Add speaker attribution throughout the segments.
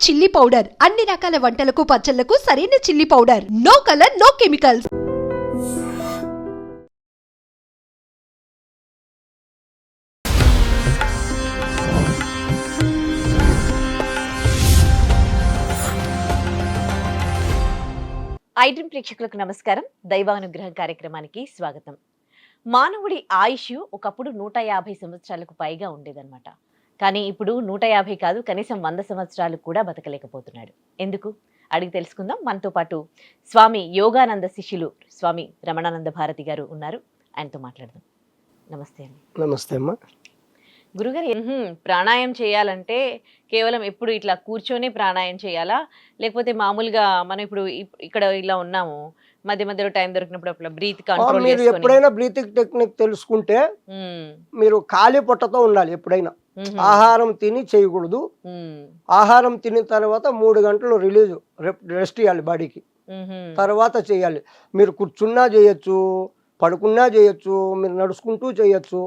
Speaker 1: Chilli powder అన్ని రకాల వంటలకు పచ్చళ్లకు సరైన chilli powder. No colour no chemicals.
Speaker 2: IDream ప్రేక్షకులకు నమస్కారం. దైవానుగ్రహం కార్యక్రమానికి స్వాగతం. మానవుడి ఆయుష్ ఒకప్పుడు 150 సంవత్సరాలకు పైగా ఉండేదన్నమాట. కానీ ఇప్పుడు 150 కాదు, కనీసం 100 సంవత్సరాలు కూడా బతకలేకపోతున్నాడు. ఎందుకు అడిగి తెలుసుకుందాం. మనతో పాటు స్వామి యోగానంద శిష్యులు స్వామి రమణానంద భారతి గారు ఉన్నారు. ఆయనతో మాట్లాడదాం. నమస్తే అండి.
Speaker 3: నమస్తే అమ్మా.
Speaker 2: గురుగారు, ప్రాణాయామం చేయాలంటే కేవలం ఎప్పుడు ఇట్లా కూర్చొని ప్రాణాయామం చేయాలా, లేకపోతే మామూలుగా మనం ఇప్పుడు ఇక్కడ ఇలా ఉన్నాము, మధ్య మధ్యలో టైం దొరికినప్పుడు అప్పుడు బ్రీత్ కంట్రోల్
Speaker 3: మీరు ఎప్పుడైనా బ్రీతింగ్ టెక్నిక్ తెలుసుకుంటే మీరు ఖాళీ పొట్టతో ఉండాలి. ఎప్పుడైనా ఆహారం తిని చేయకూడదు. ఆహారం తిన్న తర్వాత 3 గంటలు రిలీజ్ రెస్ట్ ఇవ్వాలి బాడీకి, తర్వాత చేయాలి. మీరు కూర్చున్నా చేయొచ్చు, పడుకున్నా చేయొచ్చు, మీరు నడుచుకుంటూ చేయొచ్చు.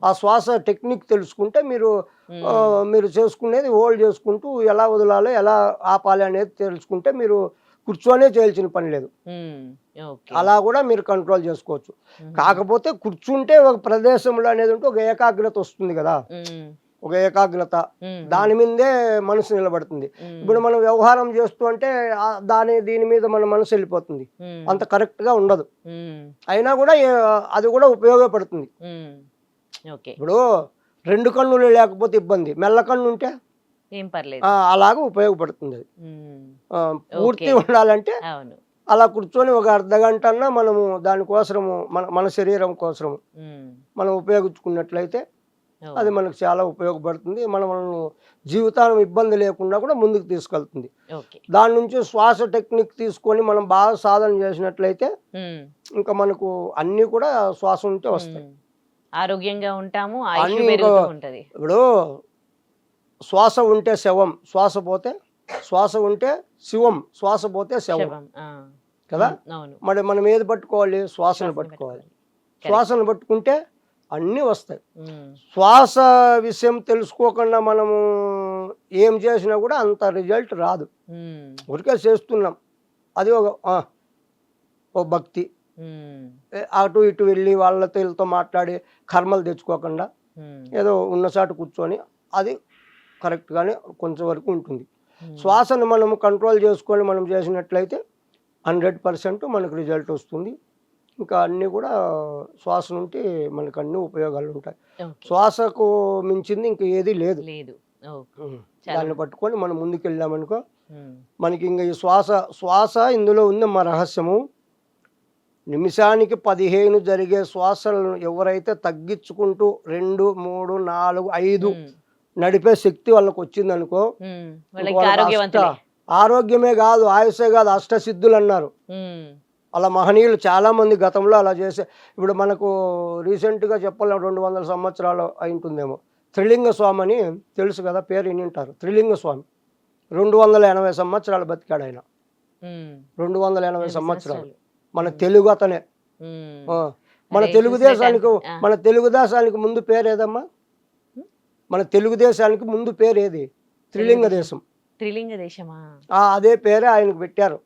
Speaker 3: ఆ శ్వాస టెక్నిక్ తెలుసుకుంటే మీరు చేసుకునేది హోల్డ్ చేసుకుంటూ ఎలా వదలాలో ఎలా ఆపాలి అనేది తెలుసుకుంటే మీరు కూర్చొనే చేయాల్సిన పని లేదు. అలా కూడా మీరు కంట్రోల్ చేసుకోవచ్చు. కాకపోతే కూర్చుంటే ఒక ప్రదేశంలో అనేది ఉంటే ఒక ఏకాగ్రత వస్తుంది కదా, ఒక ఏకాగ్రత, దాని మీదే మనసు నిలబడుతుంది. ఇప్పుడు మనం వ్యవహారం చేస్తూ అంటే దీని మీద మన మనసు వెళ్ళిపోతుంది, అంత కరెక్ట్ గా ఉండదు. అయినా కూడా అది కూడా ఉపయోగపడుతుంది. ఇప్పుడు 2 కన్నులు లేకపోతే ఇబ్బంది, మెల్ల కన్ను ఉంటే
Speaker 2: ఏం పర్లేదు,
Speaker 3: అలాగా ఉపయోగపడుతుంది. అది పూర్తి ఉండాలంటే అలా కూర్చొని ఒక అర్ధగంట అన్నా మనము దానికోసము మన శరీరం కోసము మనం ఉపయోగించుకున్నట్లయితే అది మనకు చాలా ఉపయోగపడుతుంది. మనం జీవితాన్ని ఇబ్బంది లేకుండా కూడా ముందుకు తీసుకెళ్తుంది. దాని నుంచి శ్వాస టెక్నిక్ తీసుకొని మనం బాగా సాధన చేసినట్లయితే ఇంకా మనకు అన్ని కూడా శ్వాస ఉంటే వస్తాయి,
Speaker 2: ఆరోగ్యంగా ఉంటాము.
Speaker 3: ఇప్పుడు శ్వాస ఉంటే శవం, శ్వాస పోతే శ్వాస ఉంటే శివం, శ్వాస పోతే శవం కదా. మరి మనం ఏది పట్టుకోవాలి? శ్వాసను పట్టుకోవాలి. శ్వాసను పట్టుకుంటే అన్నీ వస్తాయి. శ్వాస విషయం తెలుసుకోకుండా మనము ఏం చేసినా కూడా అంత రిజల్ట్ రాదు. ఊరికే చేస్తున్నాం, అది ఒక భక్తి. అటు ఇటు వెళ్ళి వీళ్ళతో మాట్లాడి కర్మలు తెచ్చుకోకుండా ఏదో ఉన్నసాటు కూర్చొని అది కరెక్ట్గానే కొంచెం వరకు ఉంటుంది. శ్వాసను మనము కంట్రోల్ చేసుకొని మనం చేసినట్లయితే 100% మనకు రిజల్ట్ వస్తుంది. ఇంకా అన్నీ కూడా శ్వాస నుండి మనకు అన్ని ఉపయోగాలు ఉంటాయి. శ్వాసకు మించింది ఇంకా ఏది లేదు. దాన్ని పట్టుకొని మనం ముందుకు వెళ్ళామనుకో మనకి ఇంకా ఈ శ్వాస ఇందులో ఉంది మా రహస్యము. నిమిషానికి 15 జరిగే శ్వాసలను ఎవరైతే తగ్గించుకుంటూ 2, 3, 4, 5 నడిపే శక్తి వాళ్ళకి వచ్చిందనుకో, ఆరోగ్యమే కాదు, ఆయుషే కాదు, అష్టసిద్ధులు అన్నారు. అలా మహనీయులు చాలా మంది గతంలో అలా చేసే. ఇప్పుడు మనకు రీసెంట్గా చెప్పాలి 200 సంవత్సరాలు అయి ఉంటుందేమో. త్రిలింగ స్వామి అని తెలుసు కదా, పేరు వినింటారు. త్రిలింగ స్వామి 280 సంవత్సరాలు బతికాడు ఆయన. 280 సంవత్సరాలు. మన తెలుగు అతనే. మన తెలుగుదేశానికి ముందు పేరు ఏదమ్మా? మన తెలుగుదేశానికి ముందు పేరు ఏది? త్రిలింగ దేశం.
Speaker 2: త్రిలింగ దేశమా?
Speaker 3: అదే పేరే ఆయనకు పెట్టారు.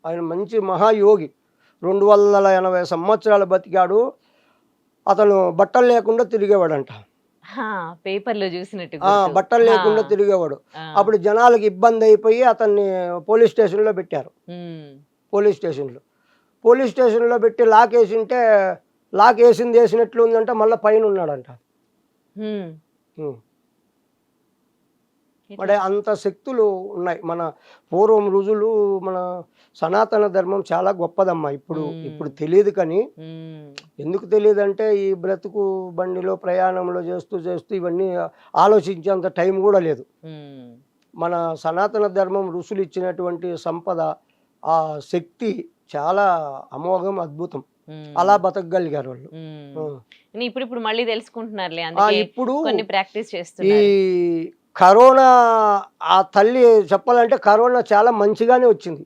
Speaker 3: ఆయన మంచి మహాయోగి. 280 సంవత్సరాలు బతికాడు. అతను బట్టలు లేకుండా తిరిగేవాడంట.
Speaker 2: పేపర్లో చూసినట్టు
Speaker 3: బట్టలు లేకుండా తిరిగేవాడు. అప్పుడు జనాలకు ఇబ్బంది అయిపోయి అతన్ని పోలీస్ స్టేషన్లో పెట్టారు. పోలీస్ స్టేషన్లో పెట్టి లాక్ వేసింటే, లాక్ వేసినట్లు ఉందంట, మళ్ళీ పైన ఉన్నాడంట. మరి అంత శక్తులు ఉన్నాయి. మన పూర్వం రుజులు, మన సనాతన ధర్మం చాలా గొప్పదమ్మా. ఇప్పుడు తెలియదు. కానీ ఎందుకు తెలియదు అంటే ఈ బ్రతుకు బండిలో ప్రయాణంలో చేస్తూ ఇవన్నీ ఆలోచించేంత టైం కూడా లేదు. మన సనాతన ధర్మం ఋషులు ఇచ్చినటువంటి సంపద, ఆ శక్తి చాలా అమోఘం, అద్భుతం. అలా బతకగలిగారు వాళ్ళు.
Speaker 2: ఇప్పుడు మళ్ళీ తెలుసుకుంటున్నారులే.
Speaker 3: ఇప్పుడు
Speaker 2: ప్రాక్టీస్
Speaker 3: ఈ కరోనా, ఆ తల్లి చెప్పాలంటే కరోనా చాలా మంచిగానే వచ్చింది.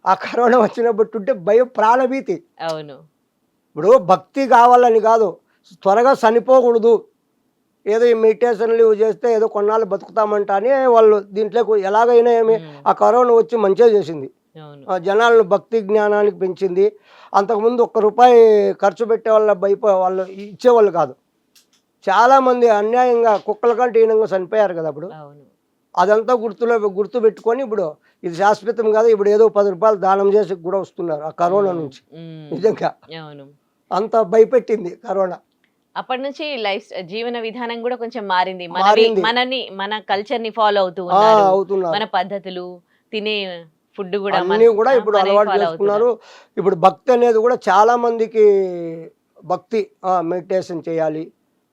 Speaker 3: ఆ కరోనా వచ్చినట్టుంటే భయం, ప్రాణభీతి. ఇప్పుడు భక్తి కావాలని కాదు, త్వరగా చనిపోకూడదు, ఏదో ఈ మెడిటేషన్లు ఇవి చేస్తే ఏదో కొన్నాళ్ళు బతుకుతామంట అని వాళ్ళు దీంట్లో ఎలాగైనా ఏమి ఆ కరోనా వచ్చి మంచిగా చేసింది. జనాలను భక్తి జ్ఞానానికి పెంచింది. అంతకుముందు ₹1 ఖర్చు పెట్టే వాళ్ళు ఇచ్చేవాళ్ళు కాదు. చాలామంది అన్యాయంగా కుక్కల కంటే హీనంగా చనిపోయారు కదా అప్పుడు. అదంతా గుర్తు పెట్టుకొని ఇప్పుడు ఇది శాశ్వతం కాదు, ఇప్పుడు ఏదో ₹10 దానం చేసి కూడా వస్తున్నారు ఆ కరోనా నుంచి. నిజంగా అంత భయపెట్టింది కరోనా.
Speaker 2: అప్పటి నుంచి జీవన విధానం కూడా కొంచెం మారింది. మన కల్చర్ ని ఫాలో అవుతున్నారు. మన పద్ధతులు, తినే ఫుడ్ కూడా
Speaker 3: అన్ని కూడా ఇప్పుడు అలవాటు చేసుకున్నారు. ఇప్పుడు భక్తి అనేది కూడా చాలా మందికి భక్తి, మెడిటేషన్ చేయాలి,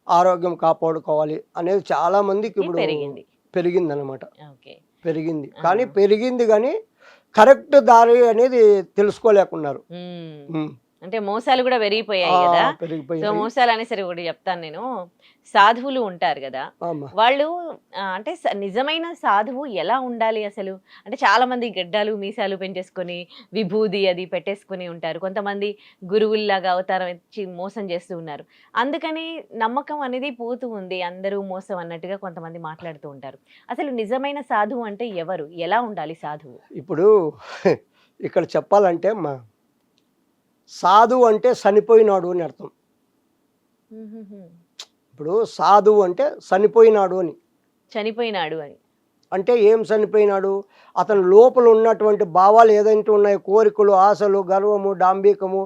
Speaker 3: ఆరోగ్యం కాపాడుకోవాలి అనేది చాలా మందికి ఇప్పుడు పెరిగింది అనమాట. పెరిగింది కానీ కరెక్ట్ దారి అనేది తెలుసుకోలేకున్నారు.
Speaker 2: అంటే మోసాలు కూడా పెరిగిపోయాయి కదా. సో మోసాలు అనేసరికి కూడా చెప్తాను నేను. సాధువులు ఉంటారు కదా, వాళ్ళు అంటే నిజమైన సాధువు ఎలా ఉండాలి అసలు అంటే, చాలా మంది గడ్డాలు మీసాలు పెంచేసుకొని విభూది అది పెట్టేసుకుని ఉంటారు. కొంతమంది గురువుల్లాగా అవతారం ఇచ్చి మోసం చేస్తూ ఉన్నారు. అందుకని నమ్మకం అనేది పోతూ ఉంది, అందరూ మోసం అన్నట్టుగా కొంతమంది మాట్లాడుతూ ఉంటారు. అసలు నిజమైన సాధువు అంటే ఎవరు, ఎలా ఉండాలి సాధువు?
Speaker 3: ఇప్పుడు ఇక్కడ చెప్పాలంటే సాధువు అంటే చనిపోయినాడు అని అర్థం. ఇప్పుడు సాధువు అంటే చనిపోయినాడు అని అంటే ఏం చనిపోయినాడు? అతని లోపల ఉన్నటువంటి భావాలు ఏదైతే ఉన్నాయో, కోరికలు, ఆశలు, గర్వము, డాంబికము,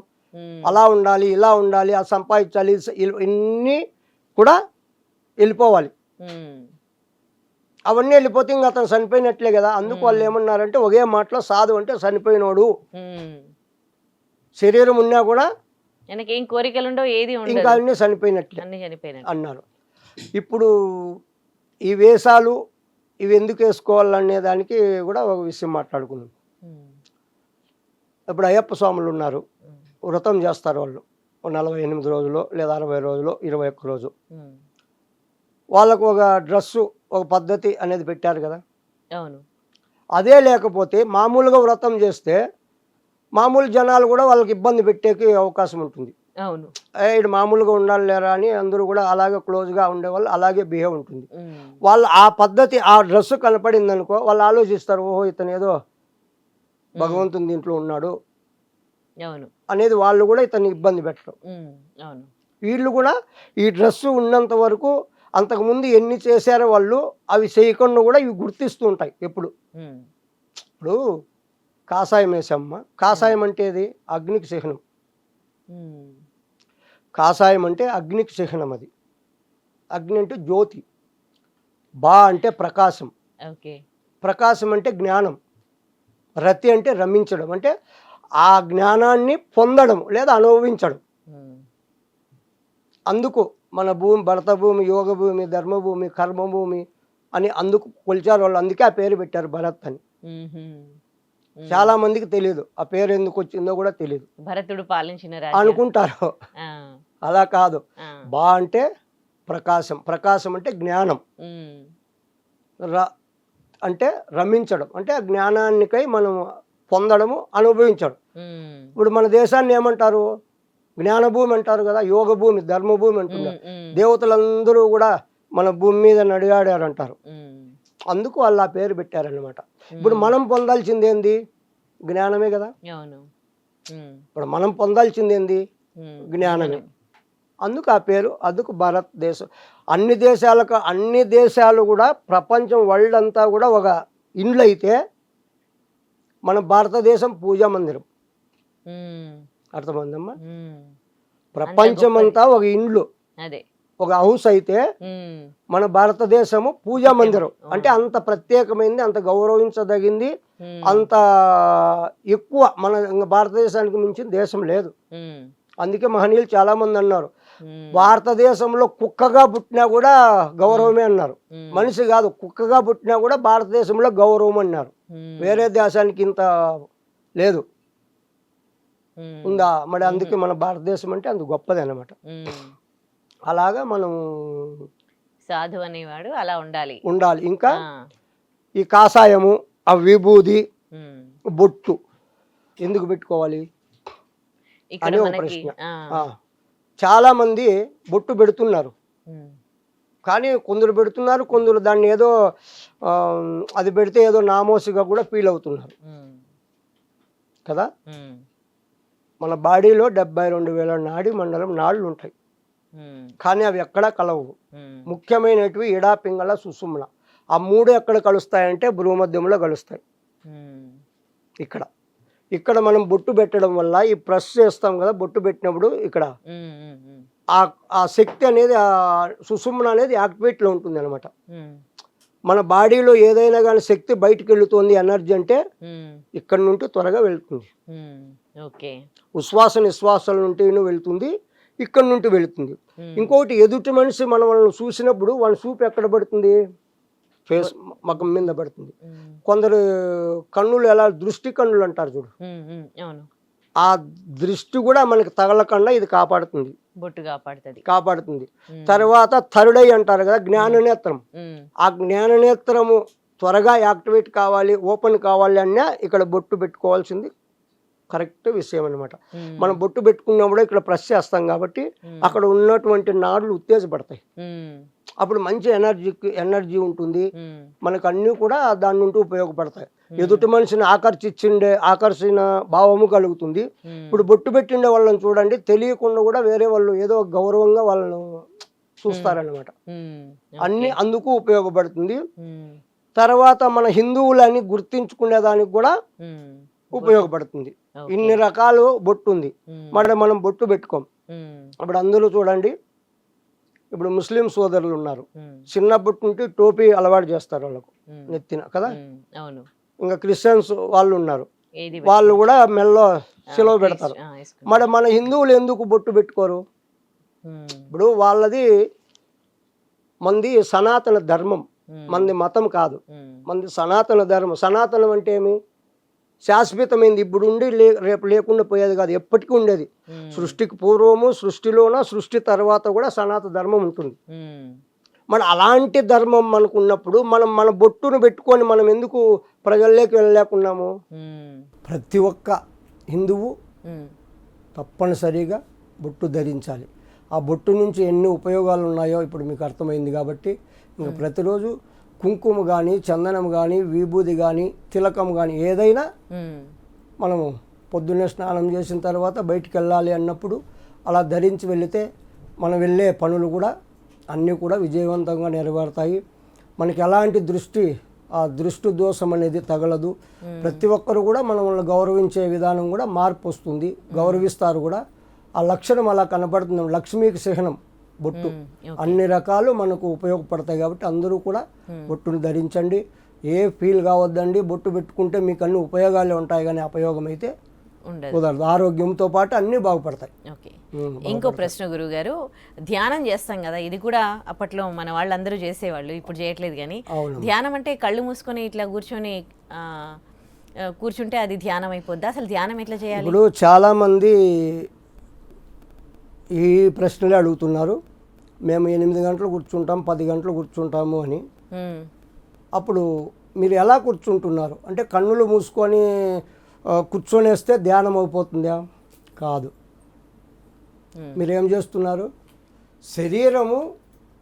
Speaker 3: అలా ఉండాలి, ఇలా ఉండాలి, అది సంపాదించాలి, ఇన్ని కూడా వెళ్ళిపోవాలి. అవన్నీ వెళ్ళిపోతే ఇంకా అతను చనిపోయినట్లే కదా. అందుకు వాళ్ళు ఏమన్నారంటే ఒకే మాటలో సాధువు అంటే చనిపోయినోడు. శరీరం ఉన్నా కూడా
Speaker 2: ఏం కోరికలు ఉండవు, ఏది
Speaker 3: ఇంకా అన్నీ చనిపోయినట్లే అన్నారు. ఇప్పుడు ఈ వేషాలు ఇవి ఎందుకు వేసుకోవాలనే దానికి కూడా ఒక విషయం మాట్లాడుకున్నాం. ఇప్పుడు అయ్యప్ప స్వాములు ఉన్నారు, వ్రతం చేస్తారు వాళ్ళు 48 రోజులు లేదా 60 రోజులు, 21 రోజు. వాళ్ళకు ఒక డ్రెస్సు, ఒక పద్ధతి అనేది పెట్టారు కదా. అదే లేకపోతే మామూలుగా వ్రతం చేస్తే మామూలు జనాలు కూడా వాళ్ళకి ఇబ్బంది పెట్టేకి అవకాశం ఉంటుంది. ఇటు మామూలుగా ఉండాలి లేరా అని అందరూ కూడా అలాగే క్లోజ్గా ఉండేవాళ్ళు, అలాగే బిహేవ్ ఉంటుంది. వాళ్ళు ఆ పద్ధతి, ఆ డ్రెస్ కనపడింది అనుకో, వాళ్ళు ఆలోచిస్తారు, ఓహో ఇతను ఏదో భగవంతుని దీంట్లో ఉన్నాడు అనేది. వాళ్ళు కూడా ఇతన్ని ఇబ్బంది పెట్టరు. వీళ్ళు కూడా ఈ డ్రెస్సు ఉన్నంత వరకు అంతకుముందు ఎన్ని చేశారో వాళ్ళు అవి చేయకుండా కూడా ఇవి గుర్తిస్తూ ఉంటాయి ఎప్పుడు. ఇప్పుడు కాషాయం వేసమ్మ, కాషాయం అంటే ఏది? అగ్నికి చిహ్నం. కాషాయం అంటే అగ్నికి చిహ్నం. అది అగ్ని అంటే జ్యోతి, అంటే ప్రకాశం, ప్రకాశం అంటే జ్ఞానం, రతి అంటే రమించడం, అంటే ఆ జ్ఞానాన్ని పొందడం లేదా అనుభవించడం. అందుకు మన భూమి భరత భూమి, యోగ భూమి, ధర్మభూమి, కర్మభూమి అని అందుకు కొలిచారు వాళ్ళు. అందుకే ఆ పేరు పెట్టారు భరత్ అని. చాలా మందికి తెలియదు ఆ పేరు ఎందుకు వచ్చిందో కూడా తెలియదు.
Speaker 2: భరతుడు పాలించిన
Speaker 3: అనుకుంటారు, అలా కాదు. అంటే ప్రకాశం, ప్రకాశం అంటే జ్ఞానం, అంటే రమించడం, అంటే ఆ జ్ఞానానికై మనం పొందడము, అనుభవించడం. ఇప్పుడు మన దేశాన్ని ఏమంటారు? జ్ఞానభూమి అంటారు కదా, యోగ భూమి, ధర్మభూమి అంటున్నారు. దేవతలందరూ కూడా మన భూమి మీద నడిగాడారు అంటారు. అందుకు వాళ్ళు ఆ పేరు పెట్టారనమాట. ఇప్పుడు మనం పొందాల్సింది ఏంది? జ్ఞానమే కదా. ఇప్పుడు మనం పొందాల్సింది ఏంది? జ్ఞానమే. అందుకు ఆ పేరు. అందుకు భారతదేశం. అన్ని దేశాలు కూడా ప్రపంచం వరల్డ్ అంతా కూడా ఒక ఇండ్లు అయితే మన భారతదేశం పూజా మందిరం. అర్థమైందమ్మా? ప్రపంచం అంతా ఒక ఇండ్లు, ఒక హౌస్ అయితే మన భారతదేశము పూజా మందిరం. అంటే అంత ప్రత్యేకమైంది, అంత గౌరవించదగింది, అంత ఎక్కువ. మన భారతదేశానికి మించిన దేశం లేదు. అందుకే మహనీయులు చాలా మంది అన్నారు, భారతదేశంలో కుక్కగా పుట్టినా కూడా గౌరవమే అన్నారు. మనిషి కాదు, కుక్కగా పుట్టినా కూడా భారతదేశంలో గౌరవం అన్నారు. వేరే దేశానికి ఇంత లేదు, ఉందా మరి? అందుకే మన భారతదేశం అంటే అంత గొప్పది అన్నమాట. అలాగా మనం
Speaker 2: సాధు అనేవాడు అలా
Speaker 3: ఉండాలి. ఇంకా ఈ కాషాయము, ఆ విభూది, బొట్టు ఎందుకు పెట్టుకోవాలి అని ఒక ప్రశ్న. చాలా మంది బొట్టు పెడుతున్నారు, కానీ కొందరు పెడుతున్నారు, కొందరు దాన్ని ఏదో అది పెడితే ఏదో నామోసిగా కూడా ఫీల్ అవుతున్నారు కదా. మన బాడీలో 72,000 నాడి మండలం నాళ్ళు ఉంటాయి, కానీ అవి ఎక్కడా కలవు. ముఖ్యమైనటివి ఇడా, పింగళ, సుషుమ్న. ఆ 3 ఎక్కడ కలుస్తాయంటే భ్రూమధ్యంలో కలుస్తాయి. ఇక్కడ మనం బొట్టు పెట్టడం వల్ల ఈ ప్రెస్ చేస్తాం కదా, బొట్టు పెట్టినప్పుడు ఇక్కడ ఆ శక్తి అనేది, ఆ సుషుమ్న అనేది యాక్టివేట్లో ఉంటుంది అనమాట. మన బాడీలో ఏదైనా కానీ శక్తి బయటికి వెళుతుంది, ఎనర్జీ అంటే ఇక్కడ నుండి త్వరగా వెళ్తుంది. ఉశ్వాస నిశ్వాసాల నుండి వెళ్తుంది, ఇక్కడ నుండి వెళుతుంది. ఇంకొకటి, ఎదుటి మనిషి మనల్ని చూసినప్పుడు వాళ్ళ చూపు ఎక్కడ పడుతుంది? ఫేస్, మగం మీద పడుతుంది. కొందరు కన్నులు ఎలా దృష్టి కన్నులు అంటారు చూడు, ఆ దృష్టి కూడా మనకి తగలకుండా ఇది కాపాడుతుంది, కాపాడుతుంది. తర్వాత థర్డ్ ఐ అంటారు కదా, జ్ఞాననేత్రం. ఆ జ్ఞాననేత్రము త్వరగా యాక్టివేట్ కావాలి, ఓపెన్ కావాలి అన్నా ఇక్కడ బొట్టు పెట్టుకోవాల్సింది కరెక్ట్ విషయం అనమాట. మనం బొట్టు పెట్టుకున్నప్పుడు ఇక్కడ ప్రెస్ చేస్తాం కాబట్టి అక్కడ ఉన్నటువంటి నాడులు ఉత్తేజపడతాయి. అప్పుడు మంచి ఎనర్జీ ఉంటుంది, మనకు అన్నీ కూడా దాని నుండి ఉపయోగపడతాయి. ఎదుటి మనిషిని ఆకర్షణ భావము కలుగుతుంది. ఇప్పుడు బొట్టు పెట్టిండే వాళ్ళని చూడండి, తెలియకుండా కూడా వేరే వాళ్ళు ఏదో గౌరవంగా వాళ్ళను చూస్తారనమాట. అన్ని అందుకు ఉపయోగపడుతుంది. తర్వాత మన హిందువులని గుర్తించుకునే దానికి కూడా ఉపయోగపడుతుంది. ఇన్ని రకాలు బొట్టు ఉంది, మరి మనం బొట్టు పెట్టుకోం. అప్పుడు అందులో చూడండి, ఇప్పుడు ముస్లిం సోదరులు ఉన్నారు, చిన్నప్పటి నుండి టోపీ అలవాటు చేస్తారు వాళ్ళకు నెత్తిన కదా. ఇంకా క్రిస్టియన్స్ వాళ్ళు ఉన్నారు, వాళ్ళు కూడా మెల్లో సెలవ పెడతారు. మరి మన హిందువులు ఎందుకు బొట్టు పెట్టుకోరు? ఇప్పుడు వాళ్ళది, మంది సనాతన ధర్మం, మంది మతం కాదు, మంది సనాతన ధర్మం. సనాతనం అంటే ఏమి? శాశ్వతమైంది, ఇప్పుడు ఉండి రేపు లేకుండా పోయేది కాదు, ఎప్పటికీ ఉండేది. సృష్టికి పూర్వము, సృష్టిలోన, సృష్టి తర్వాత కూడా సనాతన ధర్మం ఉంటుంది. మరి అలాంటి ధర్మం మనకు ఉన్నప్పుడు మనం మన బొట్టును పెట్టుకొని మనం ఎందుకు ప్రజల్లోకి వెళ్ళలేకున్నాము? ప్రతి ఒక్క హిందువు తప్పనిసరిగా బొట్టు ధరించాలి. ఆ బొట్టు నుంచి ఎన్ని ఉపయోగాలు ఉన్నాయో ఇప్పుడు మీకు అర్థమైంది. కాబట్టి ఇంకా ప్రతిరోజు కుంకుమ కానీ, చందనం కానీ, విభూది కానీ, తిలకం కానీ ఏదైనా మనము పొద్దున్నే స్నానం చేసిన తర్వాత బయటికి వెళ్ళాలి అన్నప్పుడు అలా ధరించి వెళితే మనం వెళ్ళే పనులు కూడా అన్నీ కూడా విజయవంతంగా నెరవేరుతాయి. మనకి ఎలాంటి ఆ దృష్టి దోషం అనేది తగలదు. ప్రతి ఒక్కరు కూడా మనల్ని గౌరవించే విధానం కూడా మార్పు వస్తుంది, గౌరవిస్తారు కూడా. ఆ లక్షణం అలా కనపడుతుంది. లక్ష్మీకి చిహ్నం బొట్టు. అన్ని రకాలు మనకు ఉపయోగపడతాయి కాబట్టి అందరూ కూడా బొట్టును ధరించండి. ఏ ఫీల్ కావద్దండి. బొట్టు పెట్టుకుంటే మీకు అన్ని ఉపయోగాలే ఉంటాయి, కానీ అపయోగం అయితే కుదరదు. ఆరోగ్యంతో పాటు అన్నీ బాగుపడతాయి.
Speaker 2: ఇంకో ప్రశ్న గురువు గారు, ధ్యానం చేస్తాం కదా, ఇది కూడా అప్పట్లో మన వాళ్ళందరూ చేసేవాళ్ళు, ఇప్పుడు చేయట్లేదు. కానీ ధ్యానం అంటే కళ్ళు మూసుకొని ఇట్లా కూర్చుంటే అది ధ్యానం అయిపోద్దా? అసలు ధ్యానం ఎట్లా చేయాలి?
Speaker 3: ఇప్పుడు చాలా మంది ఈ ప్రశ్నలే అడుగుతున్నారు. మేము 8 గంటలు కూర్చుంటాం, 10 గంటలు కూర్చుంటాము అని. అప్పుడు మీరు ఎలా కూర్చుంటున్నారు అంటే, కన్నులు మూసుకొని కూర్చొనేస్తే ధ్యానం అయిపోతుందా? కాదు. మీరేం చేస్తున్నారు? శరీరము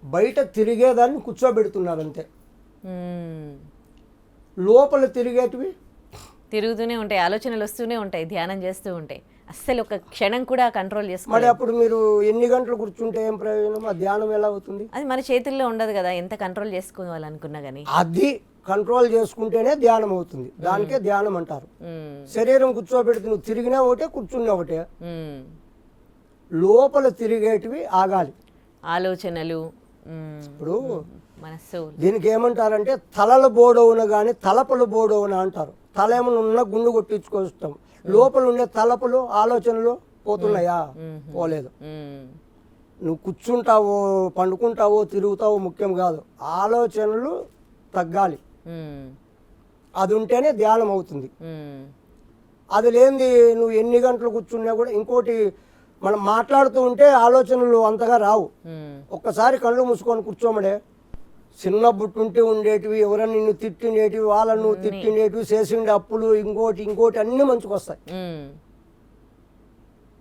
Speaker 3: బయట తిరిగేదాన్ని కూర్చోబెడుతున్నారు అంతే. లోపల తిరిగేటివి
Speaker 2: తిరుగుతూనే ఉంటాయి, ఆలోచనలు వస్తూనే ఉంటాయి, ధ్యానం చేస్తూ ఉంటాయి. అస్సలు ఒక క్షణం కూడా కంట్రోల్ చేసుకోవాలి.
Speaker 3: మరి అప్పుడు మీరు ఎన్ని గంటలు కూర్చుంటే ఏం ప్రయోజనం? ఆ ధ్యానం ఎలా అవుతుంది?
Speaker 2: అది మన చేతుల్లో ఉండదు కదా, ఎంత కంట్రోల్ చేసుకోవాలనుకున్నా కానీ.
Speaker 3: అది కంట్రోల్ చేసుకుంటేనే ధ్యానం అవుతుంది. దానికే ధ్యానం అంటారు. శరీరం కూర్చోబెడితే నువ్వు తిరిగినా ఒకటే, కూర్చున్నా ఒకటే. లోపల తిరిగేటివి ఆగాలి,
Speaker 2: ఆలోచనలు.
Speaker 3: ఇప్పుడు
Speaker 2: మనస్సు.
Speaker 3: దీనికి ఏమంటారంటే తలల బోడవున కానీ తలపల బోడవున అంటారు. తల ఏమైనా ఉన్న గుండు కొట్టించుకొస్తాం, లోపల ఉండే తలపులు ఆలోచనలు పోతున్నాయా? పోలేదు. నువ్వు కూర్చుంటావో, పండుకుంటావో, తిరుగుతావో ముఖ్యం కాదు, ఆలోచనలు తగ్గాలి. అది ఉంటేనే ధ్యానం అవుతుంది. అది లేనిది నువ్వు ఎన్ని గంటలు కూర్చున్నా కూడా. ఇంకోటి, మనం మాట్లాడుతూ ఉంటే ఆలోచనలు అంతగా రావు. ఒక్కసారి కళ్ళు మూసుకొని కూర్చోమడే, చిన్నప్పటి ఉండేటివి, ఎవరైనా నిన్ను తిట్టిండేటివి, వాళ్ళను నువ్వు తిట్టిండేటివి, చేసిండే అప్పులు, ఇంకోటి అన్ని మంచికి వస్తాయి.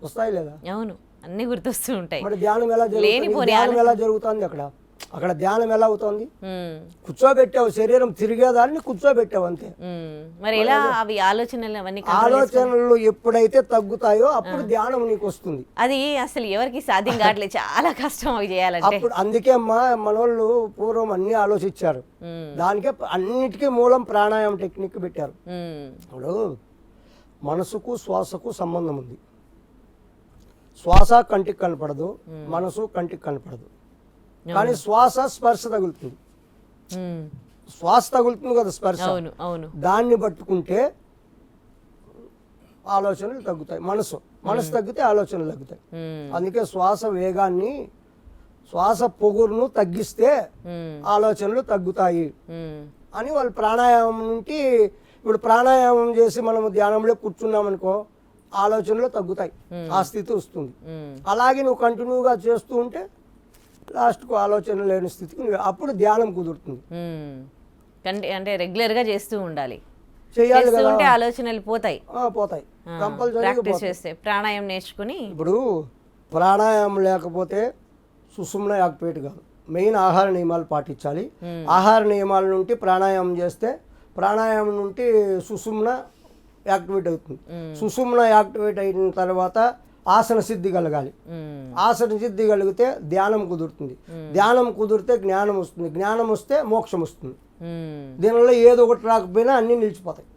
Speaker 3: వస్తాయి లేదా?
Speaker 2: అవును, అన్ని గుర్తొస్తూ ఉంటాయి.
Speaker 3: మరి ధ్యానం ఎలా జరుగుతుంది అక్కడ? అక్కడ ధ్యానం ఎలా అవుతుంది? కూర్చోబెట్టావు, శరీరం తిరిగేదాన్ని కూర్చోబెట్టావు అంతే.
Speaker 2: మరి ఎలా అవి ఆలోచనలు అవన్నీ
Speaker 3: ఆలోచనలు ఎప్పుడైతే తగ్గుతాయో అప్పుడు ధ్యానం నీకు వస్తుంది.
Speaker 2: అది అసలు ఎవరికి సాధ్యం కావట్లేదు, చాలా కష్టం అవి చేయాలంటే.
Speaker 3: అప్పుడు అందుకే అమ్మా మనోళ్ళు పూర్వం అన్ని ఆలోచించారు, దానికే అన్నిటికీ మూలం ప్రాణాయామం టెక్నిక్ పెట్టారు. ఇప్పుడు మనసుకు శ్వాసకు సంబంధం ఉంది. శ్వాస కంటికి కనపడదు, మనసు కంటికి కనపడదు, కానీ శ్వాస స్పర్శ తగులుతుంది. శ్వాస తగులుతుంది కదా స్పర్శ, దాన్ని పట్టుకుంటే ఆలోచనలు తగ్గుతాయి. మనసు తగ్గితే ఆలోచనలు తగ్గుతాయి. అందుకే శ్వాస వేగాన్ని, శ్వాస పొగురును తగ్గిస్తే ఆలోచనలు తగ్గుతాయి అని వాళ్ళు ప్రాణాయామం నుండి. ఇప్పుడు ప్రాణాయామం చేసి మనము ధ్యానంలో కూర్చున్నామనుకో ఆలోచనలు తగ్గుతాయి, ఆ స్థితి వస్తుంది. అలాగే నువ్వు కంటిన్యూగా చేస్తూ ఉంటే లాస్ట్కు ఆలోచన లేని స్థితికి అప్పుడు ధ్యానం కుదురుతుంది.
Speaker 2: అంటే రెగ్యులర్ గా చేస్తూ ఉండాలి,
Speaker 3: చేయాలి కదా,
Speaker 2: ఉంటే ఆలోచనలు పోతాయి.
Speaker 3: కంపల్సరీ
Speaker 2: చేస్తే ప్రాణాయామం నేర్చుకుని.
Speaker 3: ఇప్పుడు ప్రాణాయామం లేకపోతే సుషుమ్న యాక్టివేట్ కాదు. మెయిన్ ఆహార నియమాలు పాటించాలి. ఆహార నియమాల నుండి ప్రాణాయామం చేస్తే ప్రాణాయామం నుండి సుషుమ్న యాక్టివేట్ అవుతుంది. సుషుమ్న యాక్టివేట్ అయిన తర్వాత ఆసన సిద్ధి కలగాలి. ఆసన సిద్ధి కలిగితే ధ్యానం కుదురుతుంది. ధ్యానం కుదిరితే జ్ఞానం వస్తుంది. జ్ఞానం వస్తే మోక్షం వస్తుంది. దీనిలో ఏదో ఒకటి రాకపోయినా అన్ని నిలిచిపోతాయి.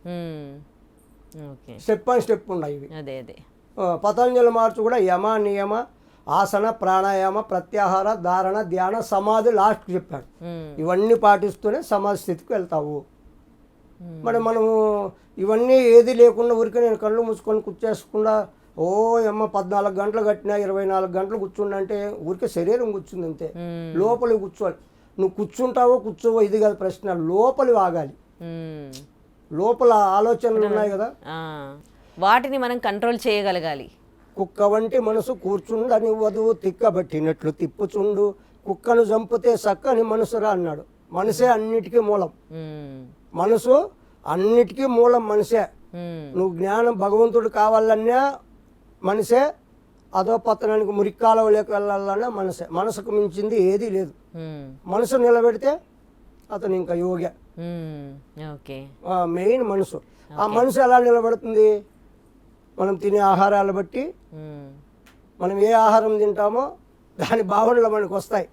Speaker 3: స్టెప్ బై స్టెప్ ఉన్నాయి ఇవి. పతంజలి మహర్షి కూడా యమ, నియమ, ఆసన, ప్రాణాయామ, ప్రత్యాహార, ధారణ, ధ్యాన, సమాధి లాస్ట్కి చెప్పాడు. ఇవన్నీ పాటిస్తూనే సమాధి స్థితికి వెళ్తావు. మరి మనము ఇవన్నీ ఏది లేకుండా ఊరికే నేను కళ్ళు మూసుకొని కూర్చేసుకుండా ఓ అమ్మ 14 గంటలు కట్టినా 24 గంటలు కూర్చుండంటే ఊరికే శరీరం కూర్చుంది అంతే. లోపలికి కూర్చోవాలి. నువ్వు కూర్చుంటావో కూర్చోవో ఇది కాదు ప్రశ్న, లోపలి ఆగాలి. లోపల ఆలోచనలు ఉన్నాయి కదా,
Speaker 2: వాటిని మనం కంట్రోల్ చేయగలగాలి.
Speaker 3: కుక్క వంటి మనసు కూర్చుండనివ్వదు, తిక్కబట్టినట్లు తిప్పుచుండు, కుక్కను చంపితే సక్కని మనసురా అన్నాడు. మనసే అన్నిటికీ మూలం. మనసు అన్నిటికీ మూలం మనసే. నువ్వు జ్ఞానం భగవంతుడు కావాలన్నా మనసే, అదో పతనానికి మురిక్కాలవలేక వెళ్ళాలన్నా మనసే. మనసుకు మించింది ఏదీ లేదు. మనసు నిలబెడితే అతను ఇంకా యోగి. మెయిన్ మనసు. ఆ మనసు ఎలా నిలబడుతుంది? మనం తినే ఆహారాలు బట్టి, మనం ఏ ఆహారం తింటామో దాని భావనలు మనకు వస్తాయి.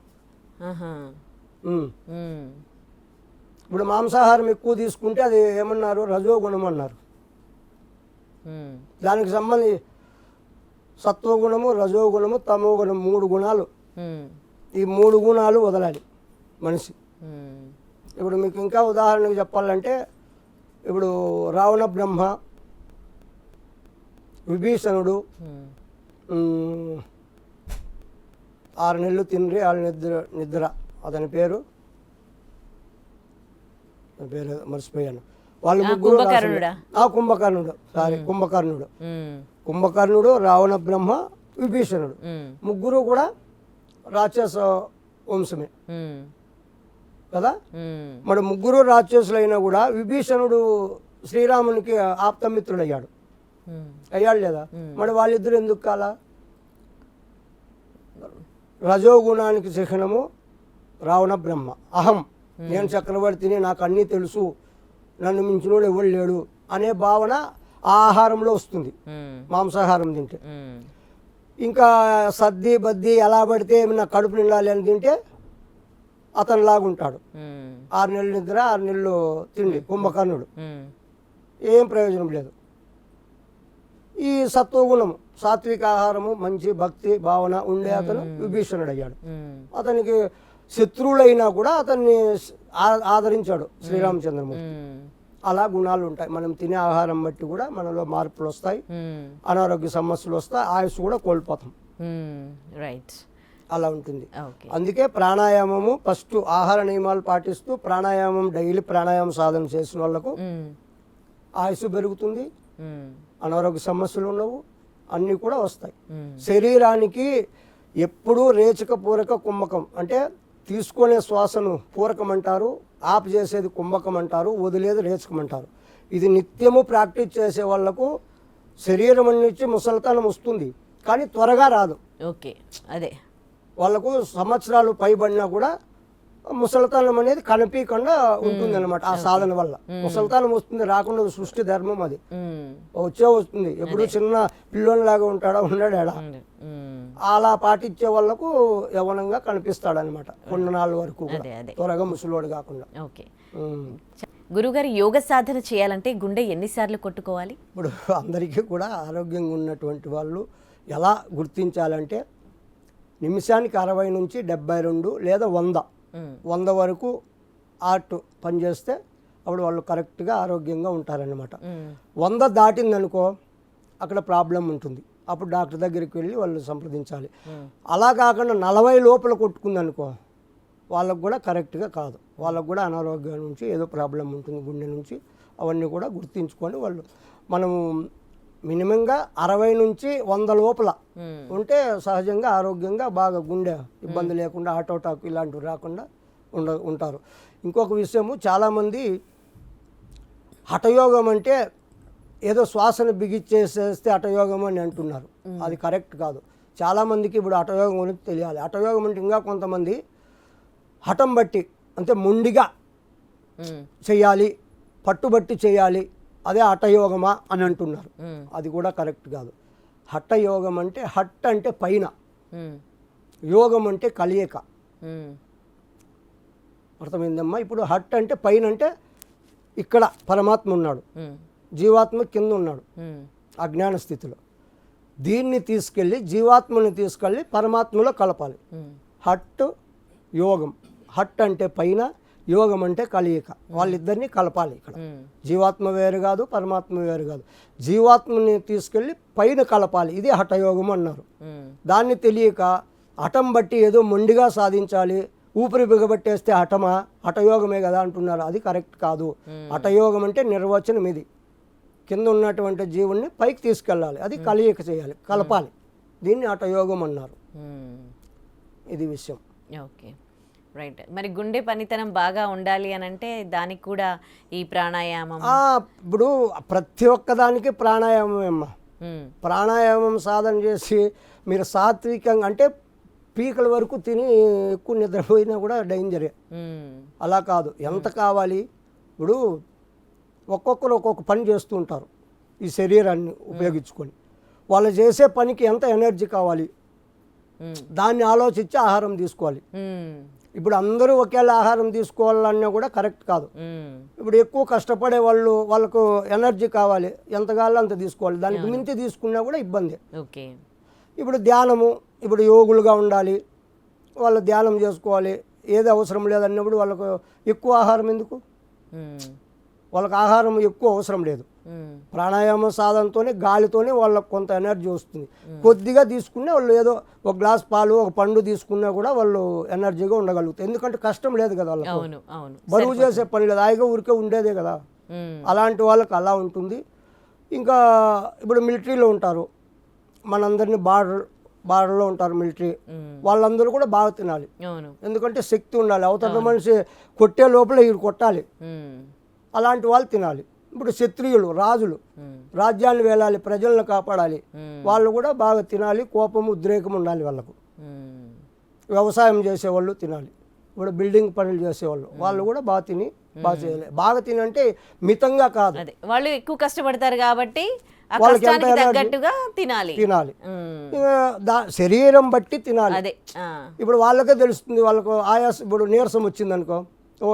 Speaker 3: ఇప్పుడు మాంసాహారం ఎక్కువ తీసుకుంటే అది ఏమన్నారు? రజోగుణం అన్నారు. దానికి సంబంధించి సత్వగుణము, రజోగుణము, తమోగుణం 3 గుణాలు. ఈ 3 గుణాలు వదలాలి మనిషి. ఇప్పుడు మీకు ఇంకా ఉదాహరణకు చెప్పాలంటే, ఇప్పుడు రావణ బ్రహ్మ, విభీషణుడు 6 నెలలు తిండ్రి 6 నిద్ర అతని పేరు మర్చిపోయాను. వాళ్ళు ముగ్గురు కుంభకర్ణుడు, రావణ బ్రహ్మ, విభీషణుడు ముగ్గురు కూడా రాక్షస వంశమే కదా. మరి ముగ్గురు రాక్షసులైనా కూడా విభీషణుడు శ్రీరామునికి ఆప్తమిత్రుడు అయ్యాడు లేదా? మరి వాళ్ళిద్దరు ఎందుకు కాలా? రజోగుణానికి చిహ్నము రావణ బ్రహ్మ. అహం, నేను చక్రవర్తిని, నాకు అన్నీ తెలుసు, నన్ను మించినోడు ఎవడు లేడు అనే భావన ఆహారంలో వస్తుంది మాంసాహారం తింటే. ఇంకా సద్ది బద్ది ఎలా పడితే నా కడుపు నిండాలి అని తింటే అతను లాగుంటాడు. 6 నెలలు నిద్ర 6 నెలలు తిండి. కుంభకర్ణుడు ఏం ప్రయోజనం లేదు. ఈ సత్వగుణము, సాత్విక ఆహారము, మంచి భక్తి భావన ఉండే అతను విభీషణుడు అయ్యాడు. అతనికి శత్రువులైనా కూడా అతన్ని ఆదరించాడు శ్రీరామచంద్రమూర్తి. అలా గుణాలు ఉంటాయి. మనం తినే ఆహారం బట్టి కూడా మనలో మార్పులు వస్తాయి, అనారోగ్య సమస్యలు వస్తాయి, ఆయుష్ కూడా కోల్పోతాం. అలా ఉంటుంది. అందుకే ప్రాణాయామము ఫస్ట్ ఆహార నియమాలు పాటిస్తూ ప్రాణాయామం డైలీ ప్రాణాయామం సాధన చేసిన వాళ్ళకు ఆయుష్ పెరుగుతుంది, అనారోగ్య సమస్యలు ఉండవు, అన్నీ కూడా వస్తాయి. శరీరానికి ఎప్పుడూ రేచక పూరక కుంభకం అంటే తీసుకునే శ్వాసను పూరకం అంటారు, ఆపు చేసేది కుంభకం అంటారు, వదిలేది రేచకం అంటారు. ఇది నిత్యము ప్రాక్టీస్ చేసే వాళ్లకు శరీరం నుంచి ముసలితనం వస్తుంది, కానీ త్వరగా రాదు.
Speaker 2: ఓకే, అదే
Speaker 3: వాళ్ళకు సంవత్సరాలు పైబడినా కూడా ముసలితనం అనేది కనిపించకుండా ఉంటుంది అనమాట ఆ సాధన వల్ల. ముసలితనం వస్తుంది, రాకుండా సృష్టి ధర్మం అది, వస్తుంది. ఎప్పుడు చిన్న పిల్లోనిలాగా ఉంటాడా ఉండడా, అలా పాటించే వాళ్ళకు యవ్వనంగా కనిపిస్తాడు అనమాట కొన్ని నాళ్ళ వరకు కూడా, త్వరగా ముసలివాడు కాకుండా.
Speaker 2: గురుగారు, యోగ సాధన చేయాలంటే గుండె ఎన్నిసార్లు కొట్టుకోవాలి?
Speaker 3: ఇప్పుడు అందరికీ కూడా ఆరోగ్యంగా ఉన్నటువంటి వాళ్ళు ఎలా గుర్తించాలంటే నిమిషానికి 60 నుంచి 72 లేదా 100 వరకు హార్ట్ పనిచేస్తే అప్పుడు వాళ్ళు కరెక్ట్గా ఆరోగ్యంగా ఉంటారనమాట. 100 దాటిందనుకో అక్కడ ప్రాబ్లం ఉంటుంది, అప్పుడు డాక్టర్ దగ్గరికి వెళ్ళి వాళ్ళు సంప్రదించాలి. అలా కాకుండా 40 లోపల కొట్టుకుందనుకో వాళ్ళకు కూడా కరెక్ట్గా కాదు, వాళ్ళకు కూడా అనారోగ్యం నుంచి ఏదో ప్రాబ్లం ఉంటుంది గుండె నుంచి. అవన్నీ కూడా గుర్తించుకొని వాళ్ళు మనము మినిమంగా 60 నుంచి 100 లోపల ఉంటే సహజంగా ఆరోగ్యంగా బాగా గుండె ఇబ్బంది లేకుండా హార్ట్ అటాక్ ఇలాంటివి రాకుండా ఉంటారు. ఇంకొక విషయము, చాలామంది హఠయోగం అంటే ఏదో శ్వాసను బిగిచ్చేసేస్తే హఠయోగం అని అంటున్నారు. అది కరెక్ట్ కాదు. చాలామందికి ఇప్పుడు హఠయోగం గురించి తెలియాలి. హఠయోగం అంటే ఇంకా కొంతమంది హఠం బట్టి అంటే మొండిగా చేయాలి, పట్టుబట్టి చేయాలి, అదే హఠయోగమా అని అంటున్నారు. అది కూడా కరెక్ట్ కాదు. హఠయోగం అంటే హట్ అంటే పైన, యోగం అంటే కలియక. అర్థమైందమ్మా? ఇప్పుడు హట్ అంటే పైన అంటే ఇక్కడ పరమాత్మ ఉన్నాడు, జీవాత్మ కింద ఉన్నాడు అజ్ఞాన స్థితిలో. దీన్ని తీసుకెళ్ళి జీవాత్మని తీసుకెళ్ళి పరమాత్మలో కలపాలి. హట్ యోగం. హట్ అంటే పైన, యోగం అంటే కలియిక. వాళ్ళిద్దరినీ కలపాలి. ఇక్కడ జీవాత్మ వేరు కాదు, పరమాత్మ వేరు కాదు. జీవాత్మని తీసుకెళ్ళి పైన కలపాలి. ఇది హఠయోగం అన్నారు. దాన్ని తెలియక హఠం బట్టి ఏదో మొండిగా సాధించాలి, ఊపిరి బిగబట్టేస్తే హఠమా, హఠయోగమే కదా అంటున్నారు. అది కరెక్ట్ కాదు. హఠయోగం అంటే నిర్వచనం ఇది. కింద ఉన్నటువంటి జీవుణ్ణి పైకి తీసుకెళ్ళాలి, అది కలియిక చేయాలి, కలపాలి. దీన్ని హఠయోగం అన్నారు. ఇది విషయం.
Speaker 2: Okay, right. మరి గుండె పనితనం బాగా ఉండాలి అని అంటే దానికి కూడా ఈ ప్రాణాయామం,
Speaker 3: ఇప్పుడు ప్రతి ఒక్కదానికి ప్రాణాయామం అమ్మా. ప్రాణాయామం సాధన చేసి మీరు సాత్వికంగా అంటే పీకల వరకు తిని ఎక్కువ నిద్రపోయినా కూడా డేంజరే. అలా కాదు, ఎంత కావాలి. ఇప్పుడు ఒక్కొక్కరు ఒక్కొక్క పని చేస్తూ ఉంటారు ఈ శరీరాన్ని ఉపయోగించుకొని. వాళ్ళు చేసే పనికి ఎంత ఎనర్జీ కావాలి దాన్ని ఆలోచించి ఆహారం తీసుకోవాలి. ఇప్పుడు అందరూ ఒకేలా ఆహారం తీసుకోవాలన్నా కూడా కరెక్ట్ కాదు. ఇప్పుడు ఎక్కువ కష్టపడే వాళ్ళు, వాళ్ళకు ఎనర్జీ కావాలి, ఎంత కావాలో అంత తీసుకోవాలి. దానికి మించి తీసుకున్నా కూడా ఇబ్బంది. ఇప్పుడు ధ్యానము, ఇప్పుడు యోగులుగా ఉండాలి, వాళ్ళు ధ్యానం చేసుకోవాలి, ఏది అవసరం లేదన్నప్పుడు వాళ్ళకు ఎక్కువ ఆహారం ఎందుకు? వాళ్ళకి ఆహారం ఎక్కువ అవసరం లేదు. ప్రాణాయామ సాధనతోనే గాలితోనే వాళ్ళకు కొంత ఎనర్జీ వస్తుంది. కొద్దిగా తీసుకునే వాళ్ళు ఏదో ఒక గ్లాస్ పాలు, ఒక పండు తీసుకున్నా కూడా వాళ్ళు ఎనర్జీగా ఉండగలుగుతారు. ఎందుకంటే కష్టం లేదు కదా వాళ్ళకు, బరువు చేసే పని లేదు, హాయిగా ఊరికే ఉండేదే కదా. అలాంటి వాళ్ళకి అలా ఉంటుంది. ఇంకా ఇప్పుడు మిలిటరీలో ఉంటారు, మనందరినీ బార్డర్లో ఉంటారు మిలిటరీ వాళ్ళందరూ కూడా బాగా తినాలి. ఎందుకంటే శక్తి ఉండాలి, అవతల మనిషి కొట్టే లోపల వీరు కొట్టాలి, అలాంటి వాళ్ళు తినాలి. ఇప్పుడు క్షత్రియులు, రాజులు రాజ్యాన్ని వేలాలి, ప్రజలను కాపాడాలి, వాళ్ళు కూడా బాగా తినాలి, కోపము ఉద్రేకం ఉండాలి వాళ్ళకు. వ్యవసాయం చేసేవాళ్ళు తినాలి, ఇప్పుడు బిల్డింగ్ పనులు చేసేవాళ్ళు వాళ్ళు కూడా బాగా తిని బాగా చేయాలి. బాగా తిని అంటే మితంగా కాదు,
Speaker 2: వాళ్ళు ఎక్కువ కష్టపడతారు కాబట్టి
Speaker 3: వాళ్ళకి ఎంత తగ్గట్టుగా
Speaker 2: తినాలి.
Speaker 3: శరీరం బట్టి తినాలి. ఇప్పుడు వాళ్ళకే తెలుస్తుంది, వాళ్ళకు ఆయాసం, ఇప్పుడు నీరసం వచ్చింది అనుకో,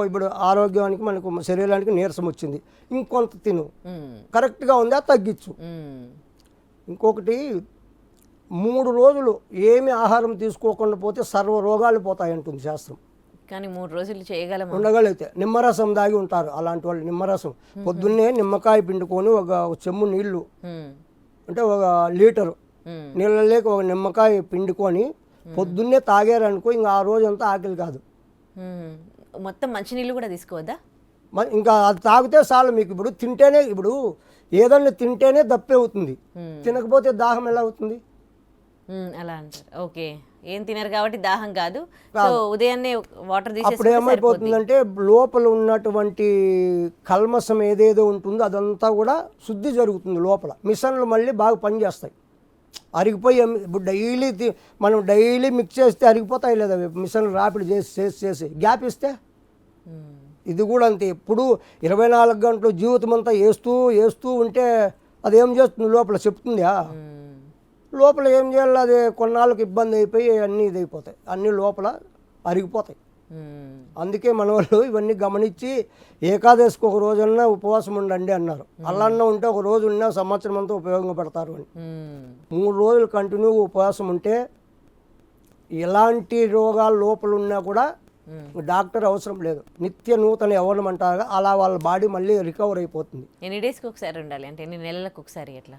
Speaker 3: ఇప్పుడు ఆరోగ్యానికి మనకు శరీరానికి నీరసం వచ్చింది, ఇంకొంత తిను, కరెక్ట్గా ఉందా తగ్గించు. ఇంకొకటి 3 రోజులు ఏమి ఆహారం తీసుకోకుండా పోతే సర్వ రోగాలు పోతాయి అంటుంది శాస్త్రం.
Speaker 2: కానీ 3 రోజులు చేయగలము,
Speaker 3: ఉండగలిగితే. నిమ్మరసం దాగి ఉంటారు అలాంటి వాళ్ళు. నిమ్మరసం పొద్దున్నే నిమ్మకాయ పిండుకొని ఒక చెమ్ము నీళ్లు అంటే 1 లీటరు నీళ్ళలేక ఒక నిమ్మకాయ పిండుకొని పొద్దున్నే తాగారనుకో ఇంకా ఆ రోజంతా ఆకలి కాదు.
Speaker 2: మొత్తం మంచినీళ్ళు కూడా తీసుకోవద్దా?
Speaker 3: ఇంకా అది తాగితే చాలు మీకు. ఇప్పుడు తింటేనే, ఇప్పుడు ఏదన్నా తింటేనే దప్పే అవుతుంది, తినకపోతే దాహం ఎలా అవుతుంది?
Speaker 2: అలా అంటారు. ఓకే, ఏం తినరు కాబట్టి దాహం కాదు. సో ఉదయాన్నే వాటర్ తీసేస్తే
Speaker 3: అప్పుడు ఏమైపోతుందంటే లోపల ఉన్నటువంటి కల్మషం ఏదేదో ఉంటుందో అదంతా కూడా శుద్ధి జరుగుతుంది లోపల. మిషన్లు మళ్ళీ బాగా పనిచేస్తాయి. అరిగిపోయి ఇప్పుడు మనం డైలీ మిక్స్ చేస్తే అరిగిపోతాయి లేదా మిషన్ రాపిడ్ చేసి గ్యాప్ ఇస్తే ఇది కూడా అంతే. ఎప్పుడు 24 గంటలు జీవితం అంతా వేస్తూ ఉంటే అది ఏం చేస్తుంది లోపల చెప్తుందా? లోపల ఏం చేయాలి? అది కొన్నాళ్ళకి ఇబ్బంది అయిపోయి అన్నీ ఇదైపోతాయి, అన్నీ లోపల అరిగిపోతాయి. అందుకే మన వాళ్ళు ఇవన్నీ గమనించి ఏకాదశికి ఒక రోజన్నా ఉపవాసం ఉండండి అన్నారు. అల్లన్న ఉంటే ఒక రోజు ఉన్నా సంవత్సరం అంతా ఉపయోగపడతారు అని. 3 రోజులు కంటిన్యూగా ఉపవాసం ఉంటే ఎలాంటి రోగాలు లోపల ఉన్నా కూడా డాక్టర్ అవసరం లేదు. నిత్య నూతన యవ్వనం అంటారు, అలా వాళ్ళ బాడీ మళ్ళీ రికవర్ అయిపోతుంది.
Speaker 2: ఎన్ని డేస్కి ఒకసారి ఉండాలి అంటే ఎన్ని నెలలకు ఒకసారి ఎట్లా?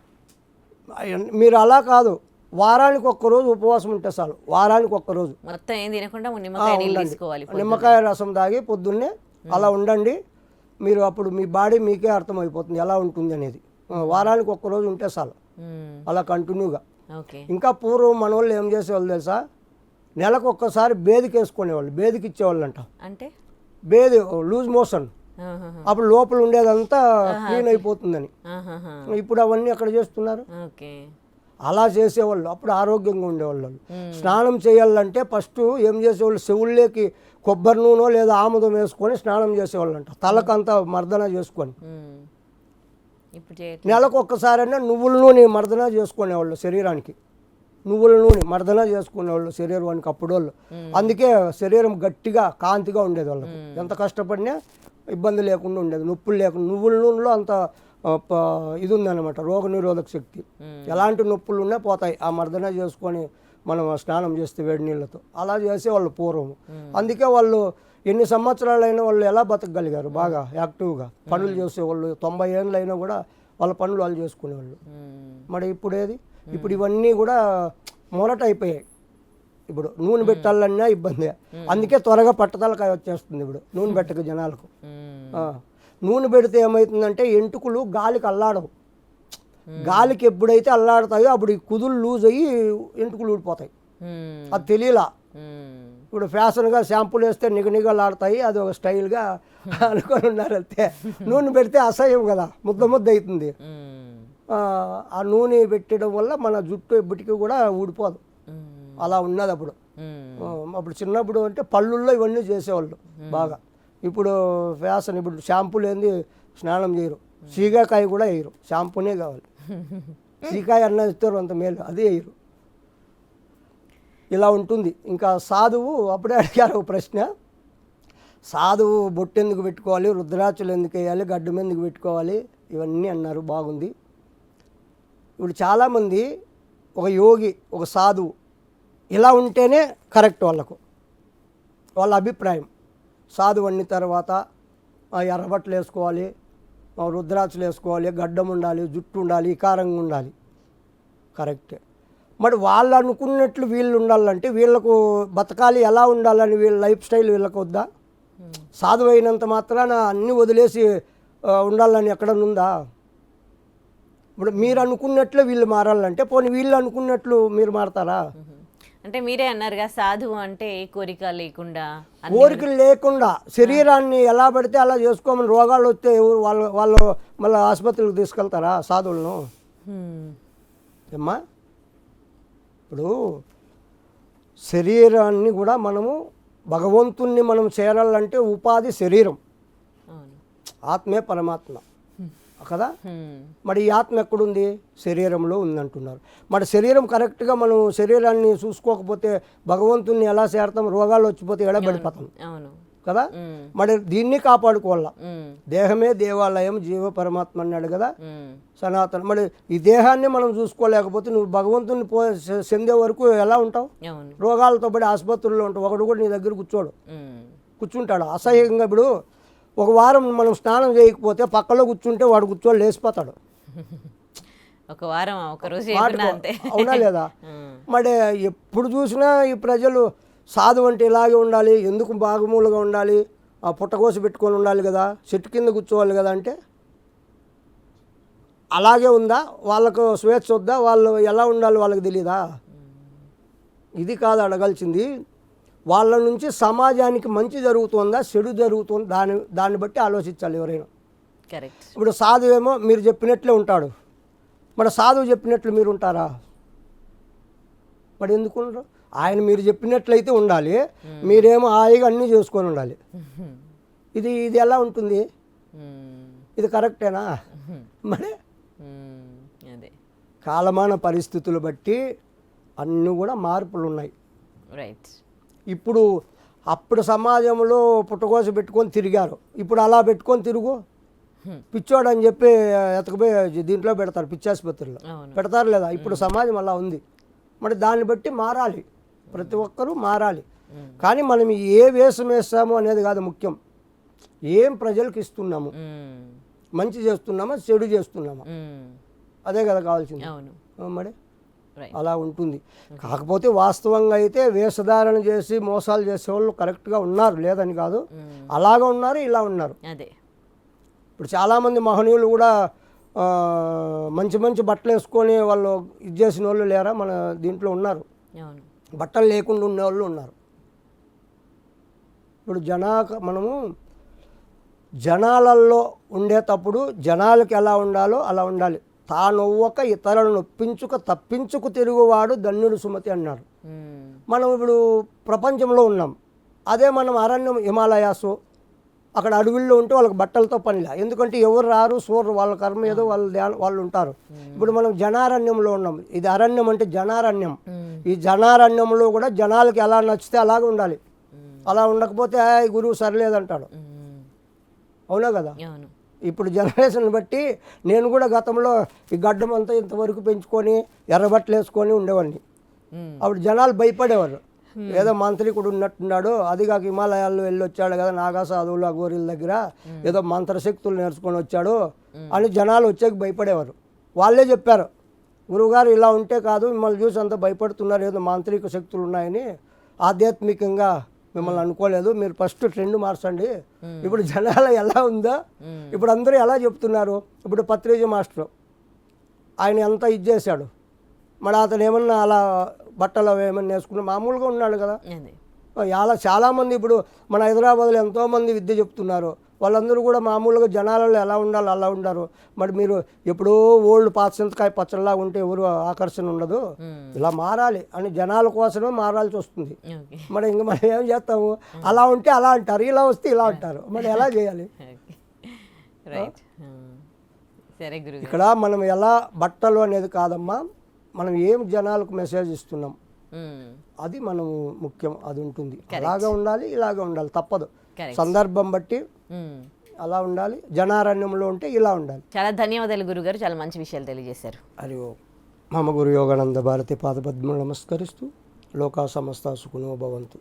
Speaker 3: మీరు అలా కాదు, వారానికి ఒక్కరోజు ఉపవాసం ఉంటే చాలు. వారానికి ఒక్కరోజు
Speaker 2: మొత్తం ఏం తినకుండా నిమ్మకాయ నీళ్ళు తీసుకోవాలి,
Speaker 3: నిమ్మకాయ రసం తాగి పొద్దున్నే అలా ఉండండి. మీరు అప్పుడు మీ బాడీ మీకే అర్థమైపోతుంది ఎలా ఉంటుంది అనేది. వారానికి ఒక్కరోజు ఉంటే చాలు అలా కంటిన్యూగా. ఇంకా పూర్వం మన వాళ్ళు ఏం చేసేవాళ్ళు తెలుసా? నెలకు ఒక్కసారి బేదికి వేసుకునేవాళ్ళు, బేదికి ఇచ్చేవాళ్ళు అంట. అంటే బేది లూజ్ మోషన్, అప్పుడు లోపల ఉండేదంతా క్లీన్ అయిపోతుందని. ఇప్పుడు అవన్నీ ఎక్కడ చేస్తున్నారు? అలా చేసేవాళ్ళు, అప్పుడు ఆరోగ్యంగా ఉండేవాళ్ళు. స్నానం చేయాలంటే ఫస్ట్ ఏం చేసేవాళ్ళు? చెవుల్లోకి కొబ్బరి నూనె లేదా ఆముదం వేసుకొని స్నానం చేసేవాళ్ళు అంట, తలకంతా మర్దన చేసుకొని. నెలకు ఒక్కసారైనా నువ్వుల నూనె మర్దన చేసుకునేవాళ్ళు శరీరానికి, నువ్వుల నూనె మర్దన చేసుకునేవాళ్ళు శరీరానికి అప్పుడు వాళ్ళు. అందుకే శరీరం గట్టిగా కాంతిగా ఉండేది వాళ్ళకి. ఎంత కష్టపడినా ఇబ్బంది లేకుండా ఉండేది, నొప్పులు లేకుండా. నువ్వుల నూనెలో అంత ఇది ఉందన్నమాట, రోగ నిరోధక శక్తి. ఎలాంటి నొప్పులు ఉన్నా పోతాయి ఆ మర్దన చేసుకొని మనం స్నానం చేస్తే వేడి నీళ్ళతో. అలా చేసేవాళ్ళు పూర్వం. అందుకే వాళ్ళు ఎన్ని సంవత్సరాలైనా వాళ్ళు ఎలా బతకగలిగారు? బాగా యాక్టివ్గా పనులు చేసేవాళ్ళు. 90 ఏళ్ళు అయినా కూడా వాళ్ళ పనులు వాళ్ళు చేసుకునేవాళ్ళు. మరి ఇప్పుడు ఏది? ఇప్పుడు ఇవన్నీ కూడా మొరట అయిపోయాయి. ఇప్పుడు నూనె పెట్టాలన్నా ఇబ్బంది. అందుకే త్వరగా పట్టదలకాయ వచ్చేస్తుంది ఇప్పుడు నూనె పెట్టక జనాలకు. నూనె పెడితే ఏమవుతుందంటే ఎంటుకలు గాలికి అల్లాడవు. గాలికి ఎప్పుడైతే అల్లాడతాయో అప్పుడు ఈ కుదులు లూజ్ అయ్యి ఎంటుకలు ఊడిపోతాయి. అది తెలియలా. ఇప్పుడు ఫ్యాషన్గా షాంపూలు వేస్తే నిగనిగలాడతాయి, అది ఒక స్టైల్గా అనుకొని ఉన్నారు అంతే. నూనె పెడితే అసహ్యం కదా, ముద్ద అవుతుంది. ఆ నూనె పెట్టడం వల్ల మన జుట్టు ఎప్పటికీ కూడా ఊడిపోదు. అలా ఉన్నది అప్పుడు. అప్పుడు చిన్నప్పుడు అంటే పళ్ళుల్లో ఇవన్నీ చేసేవాళ్ళు బాగా. ఇప్పుడు ఫ్యాషన్, ఇప్పుడు షాంపూలు ఏంది స్నానం చేయరు, సీగాకాయ కూడా వేయరు, షాంపూనే కావాలి. సీకాయ అన్న ఇస్తారు అంత మేలు, అదే వేయరు. ఇలా ఉంటుంది. ఇంకా సాధువు అప్పుడే అడిగారు ఒక ప్రశ్న, సాధువు బొట్టు ఎందుకు పెట్టుకోవాలి, రుద్రాక్షలు ఎందుకు వేయాలి, గడ్డం ఎందుకు పెట్టుకోవాలి, ఇవన్నీ అన్నారు. బాగుంది. ఇప్పుడు చాలామంది ఒక యోగి, ఒక సాధువు ఇలా ఉంటేనే కరెక్ట్ వాళ్ళకు, వాళ్ళ అభిప్రాయం. సాధువు అన్న తర్వాత ఎర్రబట్టలు వేసుకోవాలి, రుద్రాక్షలు వేసుకోవాలి, గడ్డం ఉండాలి, జుట్టు ఉండాలి, ఇకారంగా ఉండాలి, కరెక్టే. మరి వాళ్ళు అనుకున్నట్లు వీళ్ళు ఉండాలంటే వీళ్ళకు బతకాలి, ఎలా ఉండాలని వీళ్ళ లైఫ్ స్టైల్ వీళ్ళకు వద్దా? సాధువు అయినంత మాత్రాన అన్నీ వదిలేసి ఉండాలని ఎక్కడనుందా? ఇప్పుడు మీరు అనుకున్నట్లు వీళ్ళు మారాలంటే పోనీ వీళ్ళు అనుకున్నట్లు మీరు మారతారా?
Speaker 2: అంటే మీరే అన్నారుగా సాధువు అంటే కోరిక లేకుండా,
Speaker 3: కోరికలు లేకుండా శరీరాన్ని ఎలా పడితే అలా చేసుకోమని. రోగాలు వస్తే వాళ్ళు మళ్ళీ ఆసుపత్రికి తీసుకెళ్తారా సాధువులను? ఏమ్మా, ఇప్పుడు శరీరాన్ని కూడా మనము భగవంతుణ్ణి మనం చేరాలంటే ఉపాధి శరీరం, ఆత్మే పరమాత్మ కదా. మరి ఈ ఆత్మ ఎక్కడుంది? శరీరంలో ఉందంటున్నారు. మరి శరీరం కరెక్ట్గా మనం శరీరాన్ని చూసుకోకపోతే భగవంతుణ్ణి ఎలా చేరతాం? రోగాలు వచ్చిపోతే ఎడబడిపోతాం కదా. మరి దీన్ని కాపాడుకోవాల. దేహమే దేవాలయం, జీవ పరమాత్మ అన్నాడు కదా సనాతన. మరి ఈ దేహాన్ని మనం చూసుకోలేకపోతే నువ్వు భగవంతుని చెందే వరకు ఎలా ఉంటావు? రోగాలతో పడి ఆసుపత్రుల్లో ఉంటావు. ఒకడు కూడా నీ దగ్గర కూర్చుంటాడు అసహ్యంగా. ఇప్పుడు ఒక వారం మనం స్నానం చేయకపోతే పక్కలో కూర్చుంటే వాడు కూర్చోని లేచిపోతాడు.
Speaker 2: ఒక వారం ఒక రోజు
Speaker 3: అవునా లేదా? మరి ఎప్పుడు చూసినా ఈ ప్రజలు సాధువు అంటే ఇలాగే ఉండాలి, ఎందుకు బాగుమూలుగా ఉండాలి, ఆ పుట్టకోసి పెట్టుకొని ఉండాలి కదా, చెట్టు కింద కూర్చోవాలి కదా అంటే అలాగే ఉందా? వాళ్ళకు స్వేచ్ఛ వద్దా? వాళ్ళు ఎలా ఉండాలి వాళ్ళకి తెలీదా? ఇది కాదు అడగాల్సింది. వాళ్ళ నుంచి సమాజానికి మంచి జరుగుతుందా, చెడు జరుగుతుందా, దాన్ని బట్టి ఆలోచించాలి ఎవరైనా.
Speaker 2: కరెక్ట్.
Speaker 3: ఇప్పుడు సాధువేమో మీరు చెప్పినట్లే ఉంటాడు, మరి సాధువు చెప్పినట్లు మీరు ఉంటారా? మరి ఎందుకు ఉండరు? ఆయన మీరు చెప్పినట్లయితే ఉండాలి, మీరేమో హాయిగా అన్నీ చేసుకొని ఉండాలి. ఇది ఇది ఎలా ఉంటుంది? ఇది కరెక్టేనా? మరి
Speaker 2: అదే
Speaker 3: కాలమాన పరిస్థితులు బట్టి అన్నీ కూడా మార్పులు ఉన్నాయి.
Speaker 2: రైట్.
Speaker 3: ఇప్పుడు అప్పుడు సమాజంలో పుట్టకోస పెట్టుకొని తిరిగారు, ఇప్పుడు అలా పెట్టుకొని తిరుగు పిచ్చోడు అని చెప్పి ఎతకపోయి దీంట్లో పెడతారు, పిచ్చాసుపత్రిలో పెడతారు లేదా? ఇప్పుడు సమాజం అలా ఉంది. మరి దాన్ని బట్టి మారాలి, ప్రతి ఒక్కరూ మారాలి. కానీ మనం ఏ వేషం వేస్తాము అనేది కాదు ముఖ్యం, ఏం ప్రజలకు ఇస్తున్నాము, మంచి చేస్తున్నామా చెడు చేస్తున్నామా, అదే కదా కావాల్సింది. మరి అలా ఉంటుంది. కాకపోతే వాస్తవంగా అయితే వేషధారణ చేసి మోసాలు చేసే వాళ్ళు కరెక్ట్గా ఉన్నారు, లేదని కాదు, అలాగ ఉన్నారు, ఇలా ఉన్నారు.
Speaker 2: అదే
Speaker 3: ఇప్పుడు చాలామంది మహనీయులు కూడా మంచి మంచి బట్టలు వేసుకొని వాళ్ళు ఇది చేసిన వాళ్ళు లేరా? మన దీంట్లో ఉన్నారు, బట్టలు లేకుండా ఉండేవాళ్ళు ఉన్నారు. ఇప్పుడు మనము జనాలలో ఉండేటప్పుడు జనాలకు ఎలా ఉండాలో అలా ఉండాలి. తానొవ్వక ఇతరులను నొప్పించుక తప్పించుకు తిరుగువాడు ధన్యుడు సుమతి అన్నాడు. మనం ఇప్పుడు ప్రపంచంలో ఉన్నాం, అదే మనం అరణ్యం హిమాలయాసు అక్కడ అడవుల్లో ఉంటే వాళ్ళకి బట్టలతో పనిలే, ఎందుకంటే ఎవరు రారు చూడరు, వాళ్ళ కర్మ ఏదో వాళ్ళు ఉంటారు. ఇప్పుడు మనం జనారణ్యంలో ఉన్నాం, ఇది అరణ్యం అంటే జనారణ్యం. ఈ జనారణ్యంలో కూడా జనాలకి ఎలా నచ్చితే అలాగే ఉండాలి, అలా ఉండకపోతే గురువు సరిలేదంటాడు. అవునా కదా? ఇప్పుడు జనరేషన్ బట్టి నేను కూడా గతంలో ఈ గడ్డం అంతా ఇంతవరకు పెంచుకొని ఎర్రబట్టలు వేసుకొని ఉండేవాడిని. అప్పుడు జనాలు భయపడేవారు, ఏదో మంత్రికుడు ఉన్నట్టున్నాడు, అది కాక హిమాలయాల్లో వెళ్ళి వచ్చాడు కదా నాగా సాధువులు అఘోరీల దగ్గర ఏదో మంత్రశక్తులు నేర్చుకొని వచ్చాడు అని జనాలు వచ్చాక భయపడేవారు. వాళ్ళే చెప్పారు, గురువుగారు ఇలా ఉంటే కాదు, మిమ్మల్ని చూసి అంతా భయపడుతున్నారు, ఏదో మాంత్రిక శక్తులు ఉన్నాయని, ఆధ్యాత్మికంగా మిమ్మల్ని అనుకోలేదు, మీరు ఫస్ట్ ట్రెండ్ మార్చండి. ఇప్పుడు జనాలు ఎలా ఉందో ఇప్పుడు అందరూ ఎలా చెప్తున్నారు. ఇప్పుడు పత్రిజీ మాస్టర్ ఆయన ఎంత ఇది చేశాడు, మరి అతను ఏమన్నా అలా బట్టలు ఏమన్నా వేసుకున్నా మామూలుగా ఉన్నాడు కదా. అలా చాలామంది ఇప్పుడు మన హైదరాబాద్లో ఎంతోమంది విద్య చెప్తున్నారు, వాళ్ళందరూ కూడా మామూలుగా జనాలలో ఎలా ఉండాలో అలా ఉండారు. మరి మీరు ఎప్పుడో ఓల్డ్ పాతసింతకాయ పచ్చళ్ళలా ఉంటే ఎవరు ఆకర్షణ ఉండదు, ఇలా మారాలి అని జనాల కోసమే మారాల్సి వస్తుంది. మరి ఇంక మనం ఏం చేస్తాము, అలా ఉంటే అలా అంటారు, ఇలా వస్తే ఇలా అంటారు, మరి ఎలా చేయాలి? ఇక్కడ మనం ఎలా బట్టలు అనేది కాదమ్మా, మనం ఏం జనాలకు మెసేజ్ ఇస్తున్నాం అది మనం ముఖ్యం, అది ఉంటుంది. అలాగా ఉండాలి, ఇలాగా ఉండాలి, తప్పదు, సందర్భం బట్టి అలా ఉండాలి. జనారణ్యంలో ఉంటే ఇలా ఉండాలి.
Speaker 2: చాలా ధన్యవాదాలు గురుగారు, చాలా మంచి విషయాలు తెలియజేశారు.
Speaker 3: హరి ఓం. మమ గురు యోగానంద భారతి పాదపద్మం నమస్కరిస్తూ లోకా సమస్త సుఖినో భవంతు.